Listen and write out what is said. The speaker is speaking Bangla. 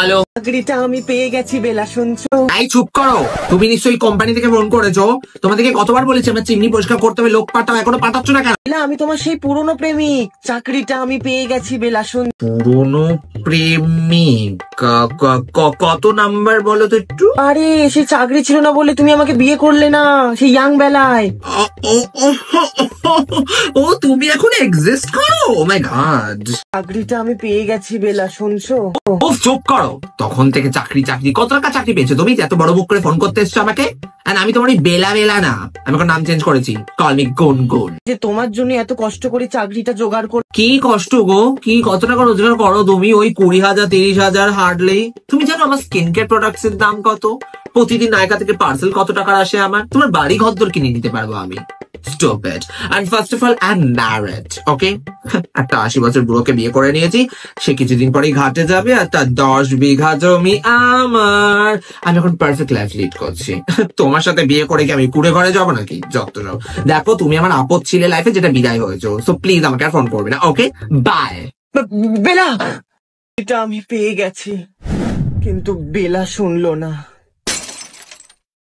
হ্যালো, চাকরিটা আমি পেয়ে গেছি বেলা, শুনছো? এই চুপ করো। তুমি নিশ্চয়ই কোম্পানি থেকে ফোন করেছো। তোমাদেরকে কতবার বলেছি আমার চিমনি পরিষ্কার করতে হবে, লোক পাঠাও, এখনো পাঠাচ্ছ না কেন? বেলা, আমি তোমার সেই পুরনো প্রেমিক। চাকরিটা আমি পেয়ে গেছি বেলা, শুন। পুরনো প্রেমিক? কত নাম্বার বলো তো একটু। আরে সেই চাকরি ছিল না বলে তুমি আমাকে বিয়ে করলে না, সেই ইয়াং বেলায়। ও ও ও, ও তুমি এখন এক্সিস্ট করো? ও মাই গড। চাকরিটা আমি পেয়ে গেছি বেলা, শুনছো? ও চুপ করো। তখন থেকে চাকরি চাকরি, কত টাকা চাকরি পেয়েছো তুমি? এত বড় বুক করে ফোন করতে এসছো আমাকে। আর আমি তোমার ওই বেলা বেলা না, আমি এখন নাম চেঞ্জ করেছি, কল মি গুনগুন। যে তোমার জন্য এত কষ্ট করে চাকরিটা জোগাড় করে। কি কষ্ট গো, কি কত টাকা রোজগার করো তুমি? ওই 20,000 30,000 হার্ডলি। তুমি জানো আমার স্কিন কেয়ার প্রোডাক্টস এর দাম কত? প্রতিদিন নায়িকা থেকে পার্সেল কত টাকার আসে আমার? তোমার বাড়ি ঘরদোর কিনে নিতে পারবো আমি। Stupid. And first of all, I'm married, okay? একটা 80 বছর বুড়োকে বিয়ে করে নিয়েছি। সে কিছুদিন পরেই ঘাটে যাবে আর তার 10 বিঘা জমি আমার। আমি এখন পারফেক্ট লাইফ লিড করছি। তোমার সাথে বিয়ে করে কি আমি কুড়ে ঘরে যাবো নাকি? যত যাও। দেখো, তুমি আমার আপদ ছিলে লাইফে, যেটা বিদায় হয়েছো। সো প্লিজ আমাকে আর ফোন করবে না, ওকে? বাই। বেলা, এটা আমি পেয়ে গেছি, কিন্তু বেলা শুনলো না।